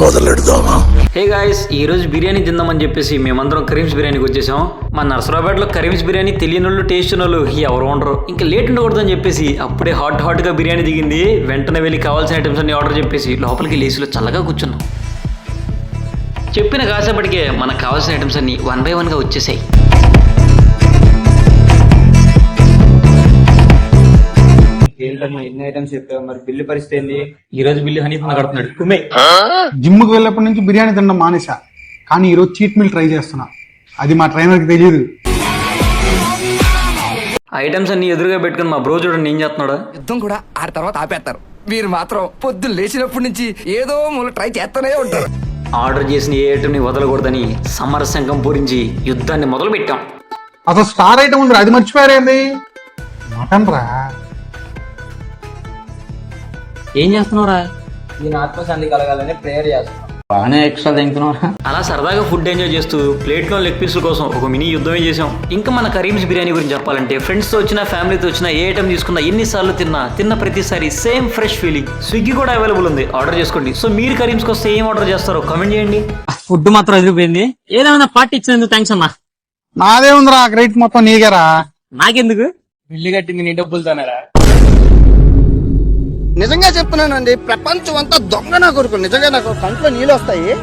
మొదలెడదామా? Hey guys, ఈ రోజు బిర్యానీ తిందామని చెప్పేసి మేమందరం కరీమ్స్ బిర్యానీకి వచ్చేసాం. మా నర్సరాబాద్లో కరీమ్స్ బిర్యానీ తెలియని వాళ్ళు టేస్ట్ ఉన్న వాళ్ళు ఎవరు ఉండరు. ఇంకా లేట్ ఉండకూడదని చెప్పేసి అప్పుడే హాట్ గా బిర్యానీ దిగింది. వెంటనే వెళ్ళి కావాల్సిన ఐటమ్స్ అన్ని ఆర్డర్ చెప్పేసి లోపలికి లేసులో చల్లగా కూర్చున్నాం. చెప్పిన కాసేపటికే మనకు కావాల్సిన ఐటమ్స్ అన్ని 1 by 1 గా వచ్చేసాయి. ఏంటమ్మా ఎన్ని ఐటమ్స్ చెప్పావు, మరి బిల్లు పరిస్థితి ఏంది? ఈ రోజు బిల్లు హనీఫ్ కడుతున్నాడు. కుమే జిమ్ కు వెళ్ళినప్పటి నుంచి బిర్యానీ తినడం మానేసా, కానీ ఈరోజు చీట్ మీల్ ట్రై చేస్తున్నా. అది మా ట్రైనర్ కి తెలియదు. ఐటమ్స్ అన్ని ఎదురుగా పెట్టుకుని మా బ్రో చూడండి ఏం చేస్తున్నాడు. యుద్ధం కూడా ఆ తర్వాత ఆపేస్తారు. మీరు మాత్రం పొద్దున్న లేచినప్పటి నుంచి ఏదో మూల ట్రై చేస్తూనే ఉంటారు. ఆర్డర్ చేసిన ఏ ఐటమ్ని వదలకూడదని సమరశంఖం పూరించి యుద్ధాన్ని మొదలు పెట్టాం. అసలు స్టార్ ఐటమ్ ఉంది, అది మర్చిపోయారేంది? మటన్ రా. ఏం చేస్తున్నావురా? నేను ఆత్మశాంతి కలగాలని ప్రేయర్ చేస్తున్నాను. బాగానే ఎక్స్ట్రా తింటున్నావురా. అలా సరదాగా ఫుడ్ ఎంజాయ్ చేస్తూ ప్లేట్లో లెగ్ పీసుల కోసం ఒక మినీ యుద్ధమే చేసాం. ఇంకా మన కరీమ్స్ బిర్యానీ గురించి చెప్పాలంటే ఫ్రెండ్స్తో వచ్చినా ఫ్యామిలీతో వచ్చినా ఏ ఐటమ్ తీసుకున్నా ఎన్నిసార్లు తిన్న ప్రతిసారి సేమ్ ఫ్రెష్ ఫీలింగ్. స్విగ్గీ కూడా అవైలబుల్ ఉంది, ఆర్డర్ చేసుకోండి. సో మీరు కరీమ్స్కి వస్తే ఏం ఆర్డర్ చేస్తారో కామెంట్ చేయండి. ఫుడ్ మాత్రం అదిరిపోయింది. ఏదేమైనా పార్టీ ఇచ్చినందుకు థ్యాంక్స్ అన్నా. నాదే ఉందిరా, క్రెడిట్ మొత్తం నీకేరా. నాకెందుకు? బిల్లు కట్టింది నీ డబ్బులతోనేరా. నిజంగా చెప్తున్నానండి, ప్రపంచం అంతా దొంగ నా కొడుకు. నిజంగా నాకు కంట్లో నీళ్ళు వస్తాయి.